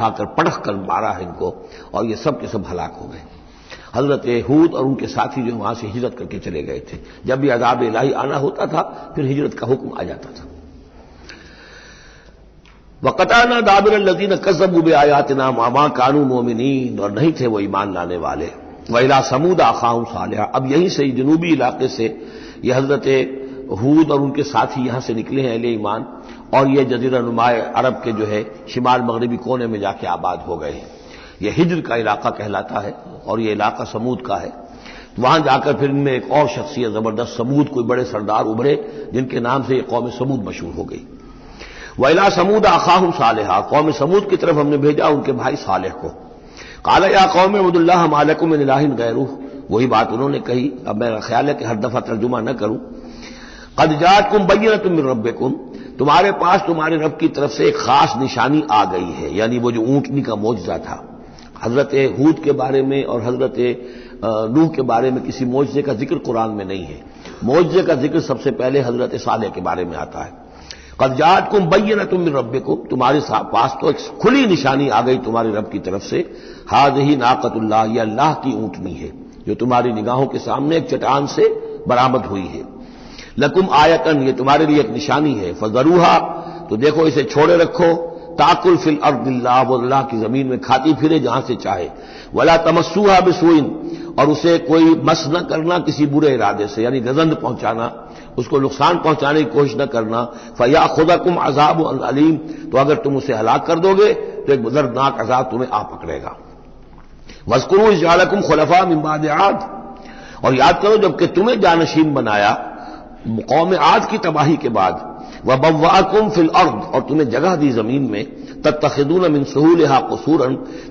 اٹھا کر پٹخ کر مارا ہے ان کو، اور یہ سب کے سب ہلاک ہو گئے۔ حضرت ہود اور ان کے ساتھی جو وہاں سے ہجرت کر کے چلے گئے تھے۔ جب بھی عذاب الہی آنا ہوتا تھا پھر ہجرت کا حکم آ جاتا تھا۔ وَقَطَعْنَا دَابِرَ الَّذِينَ كَذَّبُوا بِآيَاتِنَا وَمَا كَانُوا مُؤْمِنِينَ، اور نہیں تھے وہ ایمان لانے والے۔ وَإِلَىٰ ثَمُودَ أَخَاهُمْ صَالِحًا، اب یہیں سے جنوبی علاقے سے یہ حضرت ہود اور ان کے ساتھی یہاں سے نکلے ہیں اہل ایمان، اور یہ جزیرہ نما عرب کے جو ہے شمال مغربی کونے میں جا کے آباد ہو گئے ہیں۔ یہ ہجر کا علاقہ کہلاتا ہے اور یہ علاقہ سمود کا ہے۔ وہاں جا کر پھر ان میں ایک اور شخصیت زبردست سمود کوئی بڑے سردار ابھرے جن کے نام سے یہ قوم سمود مشہور ہو گئی۔ وَإِلَىٰ ثَمُودَ أَخَاهُمْ صَالِحًا، قوم سمود کی طرف ہم نے بھیجا ان کے بھائی صالح کو۔ قَالَ يَا قَوْمِ اعْبُدُوا اللَّهَ مَا لَكُم مِّنْ إِلَٰهٍ غَيْرُهُ، وہی بات انہوں نے کہی۔ اب میرا خیال ہے کہ ہر دفعہ ترجمہ نہ کروں۔ قَدْ جَاءَتْكُم بَيِّنَةٌ مِّن رَّبِّكُمْ، تمہارے پاس تمہارے رب کی طرف سے ایک خاص نشانی آ گئی ہے، یعنی وہ جو اونٹنی کا معجزہ تھا۔ حضرت ہود کے بارے میں اور حضرت نوح کے بارے میں کسی معجزے کا ذکر قرآن میں نہیں ہے۔ معجزے کا ذکر سب سے پہلے حضرت صالح کے بارے میں آتا ہے۔ قد جاءتکم بینۃ من ربکم، تمہارے پاس تو ایک کھلی نشانی آ گئی تمہارے رب کی طرف سے۔ ھذہ ناقۃ اللہ، یہ اللہ کی اونٹنی ہے جو تمہاری نگاہوں کے سامنے ایک چٹان سے برآمد ہوئی ہے۔ لکم آیۃ، یہ تمہارے لیے ایک نشانی ہے۔ فذروھا، تو دیکھو اسے چھوڑے رکھو۔ تاکل فی الارض اللہ، وہ اللہ کی زمین میں کھاتی پھرے جہاں سے چاہے۔ ولا تمسوھا بسوء، اور اسے کوئی مس نہ کرنا کسی برے ارادے سے، یعنی گزند پہنچانا، اس کو نقصان پہنچانے کی کوشش نہ کرنا۔ فیاخذکم عذاب علیم، تو اگر تم اسے ہلاک کر دو گے تو ایک دردناک عذاب تمہیں آ پکڑے گا۔ واذکروا اذ جعلکم خلفاء من بعد عاد، اور یاد کرو جب کہ تمہیں جانشین بنایا قوم عاد کی تباہی کے بعد۔ وبوأکم فی الارض، اور تمہیں جگہ دی زمین میں۔ تتخذون من سہولها قصورا،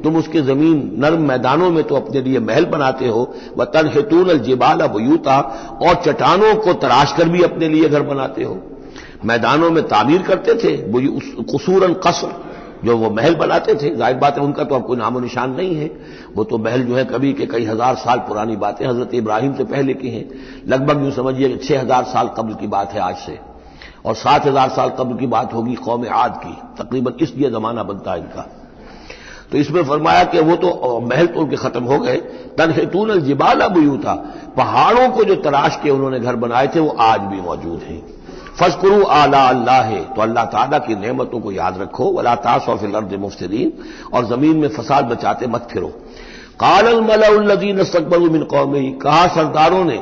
تم اس کے زمین نرم میدانوں میں تو اپنے لیے محل بناتے ہو۔ وتنحتون الجبال بیوتا، اور چٹانوں کو تراش کر بھی اپنے لیے گھر بناتے ہو۔ میدانوں میں تعمیر کرتے تھے قصورا، قصر جو وہ محل بناتے تھے۔ ظاہر بات ہے ان کا تو اب کوئی نام و نشان نہیں ہے، وہ تو محل جو ہے کبھی کہ کئی ہزار سال پرانی باتیں حضرت ابراہیم سے پہلے کی ہیں۔ لگ بھگ یوں سمجھیے کہ 6000 سال قبل کی بات ہے آج سے، اور 7000 سال قبل کی بات ہوگی قوم عاد کی، تقریباً اس لیے زمانہ بنتا ہے ان کا۔ تو اس میں فرمایا کہ وہ تو محل تو ان کے ختم ہو گئے۔ تنحتون الجبال بیوتا، پہاڑوں کو جو تراش کے انہوں نے گھر بنائے تھے وہ آج بھی موجود ہیں۔ فاذکروا آلاء اللہ، تو اللہ تعالیٰ کی نعمتوں کو یاد رکھو۔ ولا تعثوا فی الارض مفسدین، اور زمین میں فساد بچاتے مت پھرو۔ قال الملأ الذین استکبروا من قومہ، کہا سرداروں نے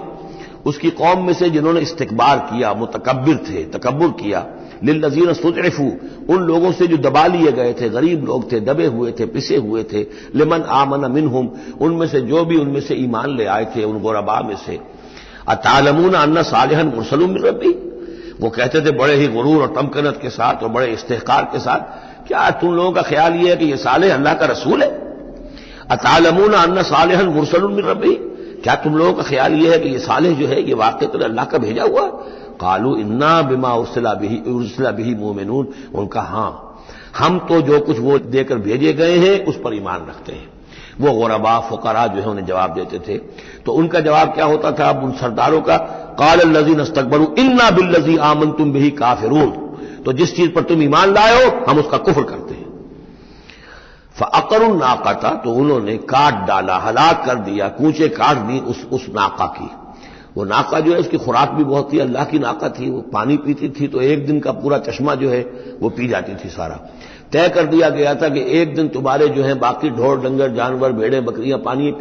اس کی قوم میں سے جنہوں نے استکبار کیا، متکبر تھے، تکبر کیا، للذین استضعفوا، ان لوگوں سے جو دبا لیے گئے تھے، غریب لوگ تھے، دبے ہوئے تھے، پسے ہوئے تھے، لمن آمن منہم، ان میں سے جو بھی ان میں سے ایمان لے آئے تھے ان غرباء میں سے۔ اتعلمون ان صالحا مرسل من ربی، وہ کہتے تھے بڑے ہی غرور اور تمکنت کے ساتھ اور بڑے استحقار کے ساتھ، کیا تم لوگوں کا خیال یہ ہے کہ یہ صالح اللہ کا رسول ہے؟ اتعلمون ان صالحا مرسل من ربی، کیا تم لوگوں کا خیال یہ ہے کہ یہ صالح جو ہے یہ واقعی اللہ کا بھیجا ہوا؟ قالوا انا بما ارسل به مؤمنون، ان کا ہاں ہم تو جو کچھ وہ دے کر بھیجے گئے ہیں اس پر ایمان رکھتے ہیں۔ وہ غرباء فقراء جو ہے انہیں جواب دیتے تھے، تو ان کا جواب کیا ہوتا تھا اب ان سرداروں کا؟ قال الذين استكبروا انا بالذي آمنتم به كافرون، تو جس چیز پر تم ایمان لائے ہو ہم اس کا کفر کرتے ہیں۔ فعقروا الناقۃ، تو انہوں نے کاٹ ڈالا، ہلاک کر دیا، کونچے کاٹ دی اس ناقہ کی۔ وہ ناقہ جو ہے اس کی خوراک بھی بہت تھی، اللہ کی ناقہ تھی، وہ پانی پیتی تھی تو ایک دن کا پورا چشمہ جو ہے وہ پی جاتی تھی سارا۔ طے کر دیا گیا تھا کہ ایک دن تمہارے جو ہیں باقی ڈھور ڈنگر جانور بھیڑیں بکریاں پانی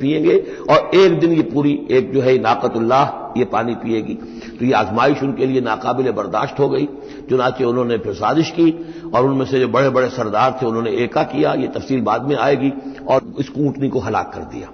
پئیں گے، اور ایک دن یہ پوری ایک جو ہے ناقۃ اللہ یہ پانی پیے گی۔ تو یہ آزمائش ان کے لیے ناقابل برداشت ہو گئی، چنانچہ انہوں نے پھر سازش کی، اور ان میں سے جو بڑے بڑے سردار تھے انہوں نے ایکا کیا، یہ تفصیل بعد میں آئے گی، اور اس اونٹنی کو ہلاک کر دیا۔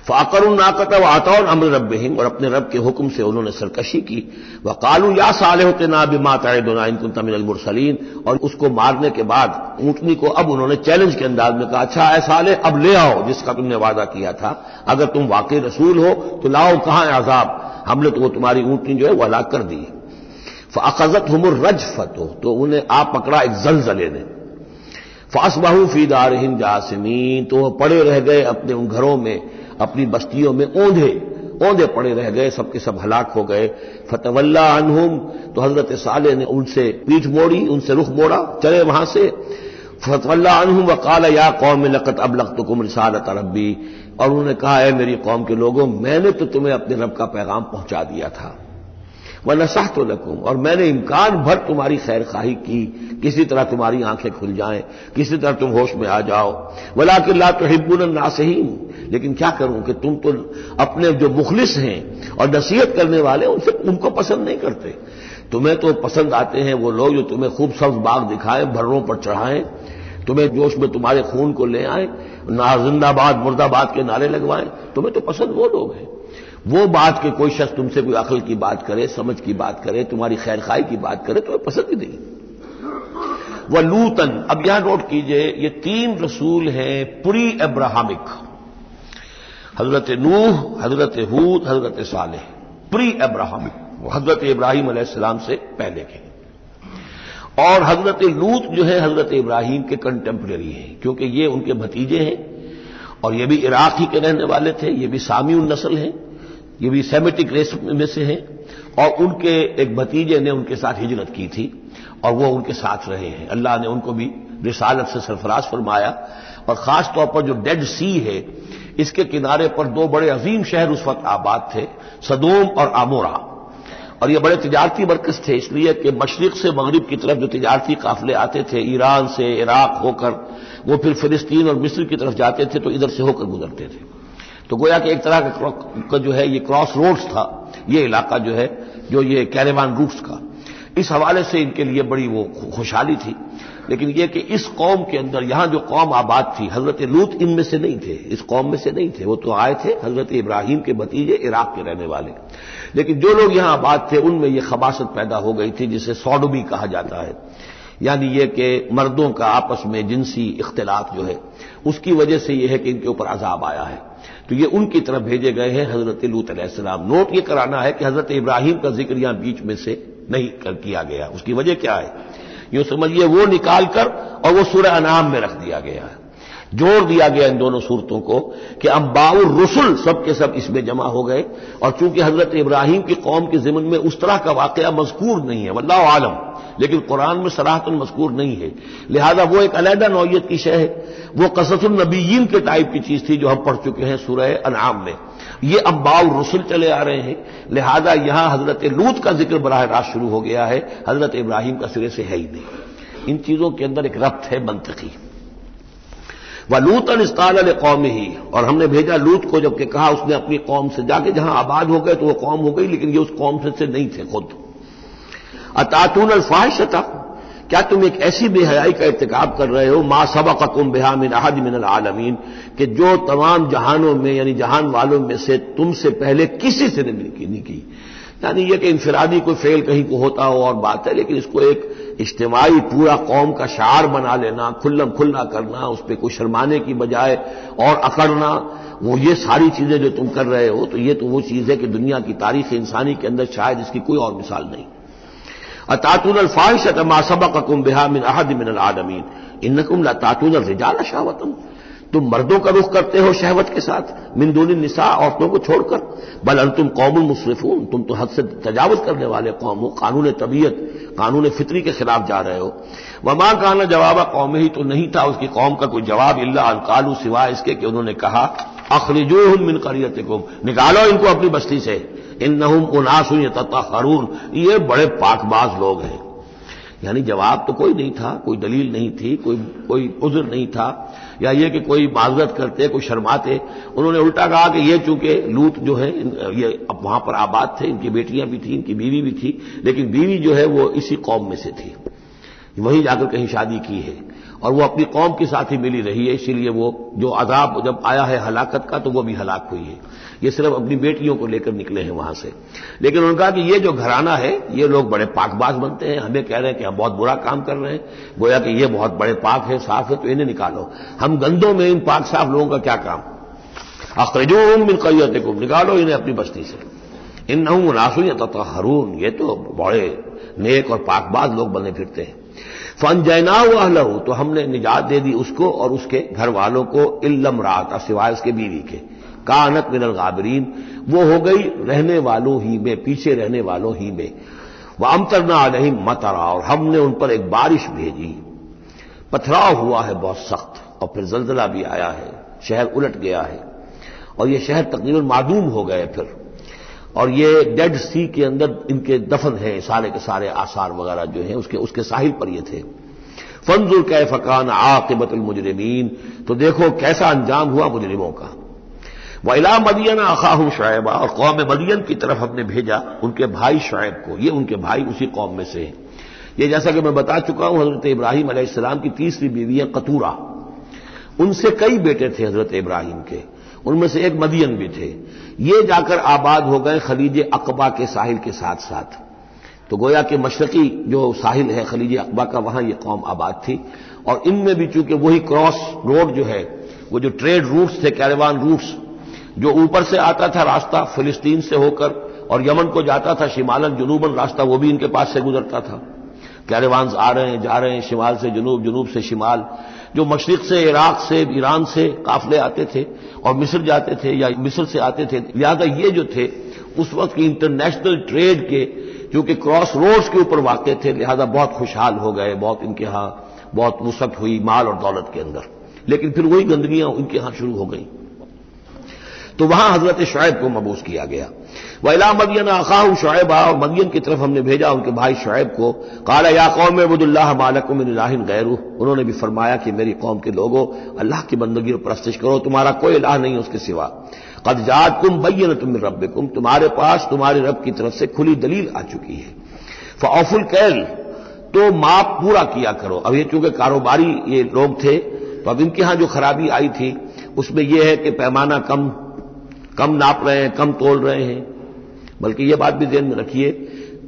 فعقروا الناقۃ وعتوا امر ربہم، اور اپنے رب کے حکم سے انہوں نے سرکشی کی۔ وقالوا یا صالح ائتنا بما تعدنا ان كنت من المرسلین، اور اس کو مارنے کے بعد اونٹنی کو اب انہوں نے چیلنج کے انداز میں کہا، اچھا اے صالح اب لے آؤ جس کا تم نے وعدہ کیا تھا، اگر تم واقعی رسول ہو تو لاؤ، کہاں ہے عذاب؟ ہم نے تو وہ تمہاری اونٹنی جو ہے وہ ہلاک کر دی۔ فاخذتهم الرجفۃ، تو انہیں آ پکڑا ایک زلزلے نے۔ فاصبحوا فی دارہم جاثمین، تو وہ پڑے رہ گئے اپنے ان گھروں میں، اپنی بستیوں میں اوندھے پڑے رہ گئے، سب کے سب ہلاک ہو گئے۔ فتولی عنہم، تو حضرت صالح نے ان سے پیٹھ موڑی، ان سے رخ موڑا، چلے وہاں سے۔ فتولى عنهم وقال یا قوم لقد ابلغتكم رسالۃ ربی، اور انہوں نے کہا اے میری قوم کے لوگوں، میں نے تو تمہیں اپنے رب کا پیغام پہنچا دیا تھا، ونصحت لکم، اور میں نے امکان بھر تمہاری خیر خواہی کی، کسی طرح تمہاری آنکھیں کھل جائیں، کسی طرح تم ہوش میں آ جاؤ، ولکن لا تحبون الناصحین، لیکن کیا کروں کہ تم تو اپنے جو مخلص ہیں اور نصیحت کرنے والے ان کو پسند نہیں کرتے۔ تمہیں تو پسند آتے ہیں وہ لوگ جو تمہیں خوب سبز باغ دکھائیں، بھروں پر چڑھائیں، تمہیں جوش میں تمہارے خون کو لے آئیں، زندہ باد مردہ باد کے نعرے لگوائیں، تمہیں تو پسند وہ لوگ ہیں۔ وہ بات کہ کوئی شخص تم سے کوئی عقل کی بات کرے، سمجھ کی بات کرے، تمہاری خیر خواہی کی بات کرے، تمہیں پسند ہی نہیں۔ وَلُوطًا، اب یہاں نوٹ کیجئے یہ 3 رسول ہیں پری ابراہمک، حضرت نوح، حضرت ہود، حضرت صالح، پری ابراہمک، حضرت ابراہیم علیہ السلام سے پہلے کے۔ اور حضرت لوط جو ہے حضرت ابراہیم کے کنٹمپریری ہیں، کیونکہ یہ ان کے بھتیجے ہیں، اور یہ بھی عراق ہی کے رہنے والے تھے، یہ بھی سامی النسل ہیں، یہ بھی سیمیٹک ریس میں سے ہیں، اور ان کے ایک بھتیجے نے ان کے ساتھ ہجرت کی تھی اور وہ ان کے ساتھ رہے ہیں۔ اللہ نے ان کو بھی رسالت سے سرفراز فرمایا، اور خاص طور پر جو ڈیڈ سی ہے اس کے کنارے پر 2 بڑے عظیم شہر اس وقت آباد تھے، سدوم اور عمورہ، اور یہ بڑے تجارتی مرکز تھے، اس لیے کہ مشرق سے مغرب کی طرف جو تجارتی قافلے آتے تھے، ایران سے عراق ہو کر وہ پھر فلسطین اور مصر کی طرف جاتے تھے تو ادھر سے ہو کر گزرتے تھے، تو گویا کہ ایک طرح کا جو ہے یہ کراس روڈز تھا یہ علاقہ جو ہے، جو یہ کیریوان روٹس کا، اس حوالے سے ان کے لیے بڑی وہ خوشحالی تھی۔ لیکن یہ کہ اس قوم کے اندر یہاں جو قوم آباد تھی، حضرت لوط ان میں سے نہیں تھے، اس قوم میں سے نہیں تھے، وہ تو آئے تھے حضرت ابراہیم کے بھتیجے عراق کے رہنے والے، لیکن جو لوگ یہاں آباد تھے ان میں یہ خباثت پیدا ہو گئی تھی جسے سوڈومی کہا جاتا ہے، یعنی یہ کہ مردوں کا آپس میں جنسی اختلاط جو ہے اس کی وجہ سے یہ ہے کہ ان کے اوپر عذاب آیا ہے، تو یہ ان کی طرف بھیجے گئے ہیں حضرت لوط علیہ السلام۔ نوٹ یہ کرانا ہے کہ حضرت ابراہیم کا ذکر یہاں بیچ میں سے نہیں کیا گیا، اس کی وجہ کیا ہے؟ یوں سمجھیے وہ نکال کر اور وہ سورہ انعام میں رکھ دیا گیا ہے، جوڑ دیا گیا ان دونوں صورتوں کو کہ انباء الرسل سب کے سب اس میں جمع ہو گئے، اور چونکہ حضرت ابراہیم کی قوم کے ضمن میں اس طرح کا واقعہ مذکور نہیں ہے، واللہ عالم، لیکن قرآن میں صراحتاً مذکور نہیں ہے، لہذا وہ ایک علیحدہ نوعیت کی شے ہے، وہ قصص النبیین کے ٹائپ کی چیز تھی جو ہم پڑھ چکے ہیں سورہ انعام میں، یہ انباء الرسل چلے آ رہے ہیں، لہذا یہاں حضرت لوط کا ذکر براہ راست شروع ہو گیا ہے، حضرت ابراہیم کا سرے سے ہے ہی نہیں۔ ان چیزوں کے اندر ایک ربط ہے منطقی۔ وَلُوطًا إِذْ قَالَ لِقَوْمِهِ، اور ہم نے بھیجا لوط کو جبکہ کہا اس نے اپنی قوم سے، جا کے جہاں آباد ہو گئے تو وہ قوم ہو گئی لیکن یہ اس قوم سے نہیں تھے خود۔ أَتَأْتُونَ الْفَاحِشَةَ، کیا تم ایک ایسی بے حیائی کا ارتکاب کر رہے ہو، مَا سَبَقَكُم بِهَا مِنْ أَحَدٍ مِنَ الْعَالَمِينَ، کہ جو تمام جہانوں میں یعنی جہان والوں میں سے تم سے پہلے کسی سے نہیں کی، یعنی یہ کہ انفرادی کوئی فعل کہیں کو ہوتا ہو اور بات ہے، لیکن اس کو ایک اجتماعی پورا قوم کا شعار بنا لینا، کھلم کھلا کرنا، اس پہ کوئی شرمانے کی بجائے اور اکڑنا، وہ یہ ساری چیزیں جو تم کر رہے ہو تو یہ تو وہ چیز ہے کہ دنیا کی تاریخ انسانی کے اندر شاید اس کی کوئی اور مثال نہیں۔ أَتَأْتُونَ الْفَاحِشَةَ مَا سَبَقَكُم بِهَا مِنْ أَحَدٍ مِنَ الْعَالَمِينَ إِنَّكُمْ لَتَأْتُونَ الرِّجَالَ شَهْوَةً، تم مردوں کا رخ کرتے ہو شہوت کے ساتھ، من دون النساء، عورتوں کو چھوڑ کر، بل انتم قوم مسرفون، تم تو حد سے تجاوز کرنے والے قوم ہو، قانون طبیعت، قانون فطری کے خلاف جا رہے ہو۔ وما کان جواب قومہ، تو نہیں تھا اس کی قوم کا کوئی جواب، الا ان قالوا، سوائے اس کے کہ انہوں نے کہا اخرجوہم من قریتکم، نکالو ان کو اپنی بستی سے، انہم اناس یتطہرون، یہ بڑے پاک باز لوگ ہیں۔ یعنی جواب تو کوئی نہیں تھا، کوئی دلیل نہیں تھی، کوئی عذر نہیں تھا، یا یہ کہ کوئی معذرت کرتے، کوئی شرماتے۔ انہوں نے الٹا کہا کہ یہ چونکہ لوط جو ہے یہ اب وہاں پر آباد تھے، ان کی بیٹیاں بھی تھیں، ان کی بیوی بھی تھی، لیکن بیوی جو ہے وہ اسی قوم میں سے تھی، وہیں جا کر کہیں شادی کی ہے، اور وہ اپنی قوم کے ساتھ ہی ملی رہی ہے، اسی لیے وہ جو عذاب جب آیا ہے ہلاکت کا تو وہ بھی ہلاک ہوئی ہے۔ یہ صرف اپنی بیٹیوں کو لے کر نکلے ہیں وہاں سے، لیکن انہوں نے کہا کہ یہ جو گھرانہ ہے یہ لوگ بڑے پاک باز بنتے ہیں، ہمیں کہہ رہے ہیں کہ ہم بہت برا کام کر رہے ہیں، گویا کہ یہ بہت بڑے پاک ہے، صاف ہے، تو انہیں نکالو۔ ہم گندوں میں ان پاک صاف لوگوں کا کیا کام؟ اخرجوہم من قریتکم، نکالو انہیں اپنی بستی سے، انہم اناس یتطہرون، یہ تو بڑے نیک اور پاک باز لوگ بنے پھرتے ہیں۔ فانجیناہ واہلہ، تو ہم نے نجات دے دی اس کو اور اس کے گھر والوں کو، الا امرأتہ، سوائے اس کے بیوی کے، کانت من الغابرین، وہ ہو گئی رہنے والوں ہی میں، پیچھے رہنے والوں ہی میں، وامطرنا علیہم مطرا، اور ہم نے ان پر ایک بارش بھیجی۔ پتھراؤ ہوا ہے بہت سخت، اور پھر زلزلہ بھی آیا ہے، شہر الٹ گیا ہے، اور یہ شہر تقریباً معدوم ہو گئے پھر، اور یہ ڈیڈ سی کے اندر ان کے دفن ہیں سارے کے سارے آثار وغیرہ جو ہیں اس کے ساحل پر یہ تھے۔ فانظر کیف کان عاقبۃ المجرمین، تو دیکھو کیسا انجام ہوا مجرموں کا۔ وَإِلَىٰ مَدْيَنَ أَخَاهُمْ شُعَيْبًا، اور قوم مدین کی طرف ہم نے بھیجا ان کے بھائی شعیب کو، یہ ان کے بھائی اسی قوم میں سے ہیں۔ یہ جیسا کہ میں بتا چکا ہوں حضرت ابراہیم علیہ السلام کی تیسری بیوی ہے قطورہ، ان سے کئی بیٹے تھے حضرت ابراہیم کے، ان میں سے ایک مدین بھی تھے۔ یہ جا کر آباد ہو گئے خلیج عقبہ کے ساحل کے ساتھ ساتھ، تو گویا کہ مشرقی جو ساحل ہے خلیج عقبہ کا وہاں یہ قوم آباد تھی، اور ان میں بھی چونکہ وہی کراس روڈ جو ہے، وہ جو ٹریڈ روٹس تھے، کیروان روٹس، جو اوپر سے آتا تھا راستہ فلسطین سے ہو کر اور یمن کو جاتا تھا شمالاً جنوباً راستہ، وہ بھی ان کے پاس سے گزرتا تھا۔ کیروانز آ رہے ہیں جا رہے ہیں، شمال سے جنوب، جنوب سے شمال، جو مشرق سے عراق سے ایران سے قافلے آتے تھے اور مصر جاتے تھے یا مصر سے آتے تھے، لہذا یہ جو تھے اس وقت کی انٹرنیشنل ٹریڈ کے جو کہ کراس روڈز کے اوپر واقع تھے، لہذا بہت خوشحال ہو گئے، بہت ان کے ہاں بہت وسعت ہوئی مال اور دولت کے اندر، لیکن پھر وہی گندگیاں ان کے ہاں شروع ہو گئیں، تو وہاں حضرت شعیب کو مبعوث کیا گیا۔ وَإِلَىٰ مَدْيَنَ أَخَاهُمْ شُعَيْبًا، اور مدین کی طرف ہم نے بھیجا ان کے بھائی شعیب کو۔ قَالَ يَا قَوْمِ اعْبُدُوا اللَّهَ مَا لَكُم مِّنْ إِلَٰهٍ غَيْرُهُ، انہوں نے بھی فرمایا کہ میری قوم کے لوگوں اللہ کی بندگی اور پرستش کرو، تمہارا کوئی الہ نہیں ہے اس کے سوا۔ قَدْ جَاءَتْكُم بَيِّنَةٌ مِّن رَّبِّكُمْ، تمہارے پاس تمہارے رب کی طرف سے کھلی دلیل آ چکی ہے۔ فَأَوْفُوا الْكَيْلَ، تو ماپ پورا کیا کرو۔ اب یہ چونکہ کاروباری یہ لوگ تھے تو اب ان کے ہاں جو خرابی آئی تھی اس میں یہ ہے کہ پیمانہ کم ناپ رہے ہیں، کم تول رہے ہیں، بلکہ یہ بات بھی ذہن میں رکھیے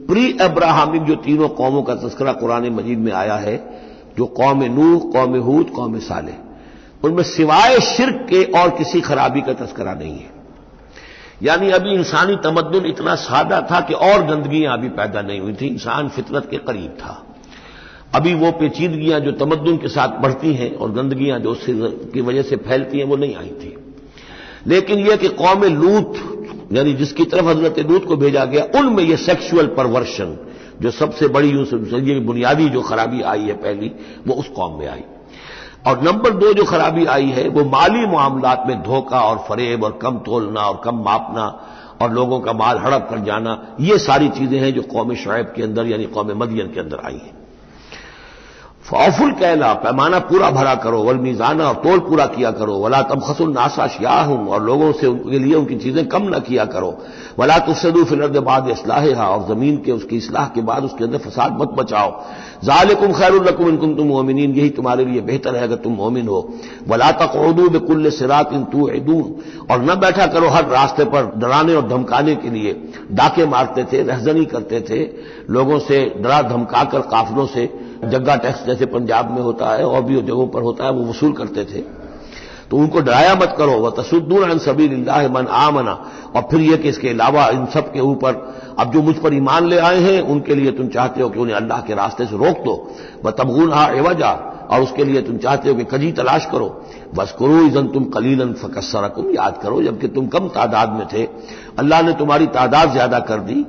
پری ابراہمک جو تینوں قوموں کا تذکرہ قرآن مجید میں آیا ہے، جو قوم نوح، قوم ہود، قوم صالح، ان میں سوائے شرک کے اور کسی خرابی کا تذکرہ نہیں ہے۔ یعنی ابھی انسانی تمدن اتنا سادہ تھا کہ اور گندگیاں ابھی پیدا نہیں ہوئی تھیں، انسان فطرت کے قریب تھا، ابھی وہ پیچیدگیاں جو تمدن کے ساتھ بڑھتی ہیں اور گندگیاں جو اس کی وجہ سے پھیلتی ہیں وہ نہیں آئی تھیں۔ لیکن یہ کہ قوم لوط، یعنی جس کی طرف حضرت لوط کو بھیجا گیا، ان میں یہ سیکشول پرورشن جو سب سے بڑی یہ بنیادی جو خرابی آئی ہے پہلی، وہ اس قوم میں آئی۔ اور نمبر 2 جو خرابی آئی ہے وہ مالی معاملات میں دھوکہ اور فریب اور کم تولنا اور کم ماپنا اور لوگوں کا مال ہڑپ کر جانا، یہ ساری چیزیں ہیں جو قوم شعیب کے اندر یعنی قوم مدین کے اندر آئی ہیں۔ فَأَوْفُوا الْكَيْلَ، پیمانہ پورا بھرا کرو، وَالْمِيزَانَ، اور تول پورا کیا کرو، وَلَا تَبْخَسُوا النَّاسَ أَشْيَاءَهُمْ، اور لوگوں سے ان کے لیے ان کی چیزیں کم نہ کیا کرو، وَلَا تُفْسِدُوا فِي الْأَرْضِ بَعْدَ إِصْلَاحِهَا، اور زمین کے اس کی اصلاح کے بعد اس کے اندر فساد مت بچاؤ، ذَلِكُمْ خَيْرٌ لَكُمْ إِن كُنتُم مُؤْمِنِينَ، یہی تمہارے لیے بہتر ہے اگر تم مومن ہو، وَلَا تَقْعُدُوا بِكُلِّ صِرَاطٍ تُوعِدُونَ، اور نہ بیٹھا کرو ہر راستے پر ڈرانے اور دھمکانے کے لیے، ڈاکے مارتے تھے، رہزنی کرتے تھے لوگوں سے، ڈرا دھمکا کر قافلوں سے، جگہ ٹیکس جیسے پنجاب میں ہوتا ہے اور بھی جگہوں پر ہوتا ہے وہ وصول کرتے تھے، تو ان کو ڈرایا مت کرو۔ وَتَصُدُّونَ عَن سَبِيلِ اللَّهِ مَنْ آمَنَ، اور پھر یہ کہ اس کے علاوہ ان سب کے اوپر اب جو مجھ پر ایمان لے آئے ہیں ان کے لیے تم چاہتے ہو کہ انہیں اللہ کے راستے سے روک دو، وَتَبْغُونَهَا عِوَجًا، اور اس کے لیے تم چاہتے ہو کہ کجی تلاش کرو، وَاذْكُرُوا إِذْ أَنتُمْ قَلِيلًا فَكَثَّرَكُمْ، یاد کرو جبکہ تم کم تعداد میں تھے اللہ نے تمہاری تعداد زیادہ کر دی۔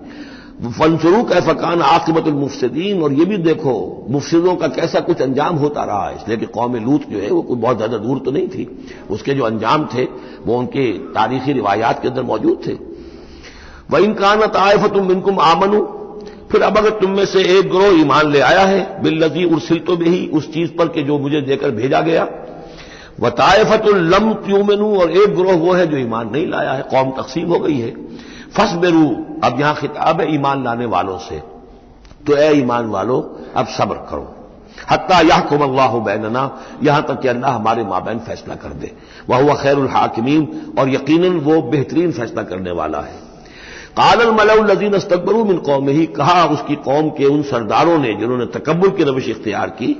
فَانظُرُوا كَيْفَ كَانَ عَاقِبَةُ الْمُفْسِدِينَ، اور یہ بھی دیکھو مفسدوں کا کیسا کچھ انجام ہوتا رہا ہے، اس لیے کہ قوم لوط جو ہے وہ کوئی بہت زیادہ دور تو نہیں تھی، اس کے جو انجام تھے وہ ان کے تاریخی روایات کے اندر موجود تھے۔ وَإِنْ كَانَتْ طَائِفَةٌ مِّنكُمْ آمَنُوا، پھر اب اگر تم میں سے ایک گروہ ایمان لے آیا ہے، بِالَّذِي أُرْسِلْتُ بِهِ، اس چیز پر کہ جو مجھے دے کر بھیجا گیا، وَطَائِفَةٌ لَمْ تُؤْمِنُوا، اور ایک گروہ وہ ہے جو ایمان نہیں لایا ہے، قوم تقسیم ہو گئی ہے۔ فَاصْبِرُوا، اب یہاں خطاب ہے ایمان لانے والوں سے، تو اے ایمان والو اب صبر کرو، حتیٰ یحکم اللہ بیننا، یہاں تک کہ اللہ ہمارے مابین فیصلہ کر دے، وہو خیر الحاکمین، اور یقیناً وہ بہترین فیصلہ کرنے والا ہے۔ قال الملأ الذین استکبروا من قومہ، کہا اس کی قوم کے ان سرداروں نے جنہوں نے تکبر کی روش اختیار کی،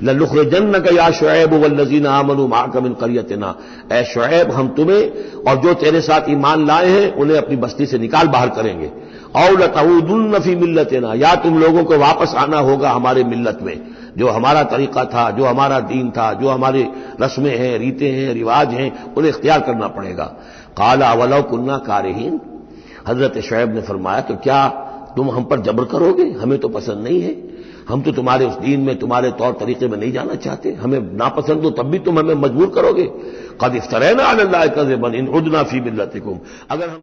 لَنُخْرِجَنَّكَ يَا شُعَيْبُ وَالَّذِينَ آمَنُوا مَعَكَ مِنْ قَرْيَتِنَا، اے شعیب ہم تمہیں اور جو تیرے ساتھ ایمان لائے ہیں انہیں اپنی بستی سے نکال باہر کریں گے، أَوْ لَتَعُودُنَّ فِي مِلَّتِنَا، یا تم لوگوں کو واپس آنا ہوگا ہمارے ملت میں، جو ہمارا طریقہ تھا، جو ہمارا دین تھا، جو ہماری رسمیں ہیں، ریتیں ہیں، رواج ہیں، انہیں اختیار کرنا پڑے گا۔ قَالَ أَوَلَوْ كُنَّا كَارِهِينَ، حضرت شعیب نے فرمایا تو کیا تم ہم پر جبر کرو گے، ہمیں تو پسند نہیں ہے۔ ہم تو تمہارے اس دین میں تمہارے طور طریقے میں نہیں جانا چاہتے، ہمیں ناپسند ہو تب بھی تم ہمیں مجبور کرو گے۔ قد افترینا علی اللہ کذبا ان عدنا فی ملتکم، اگر ہم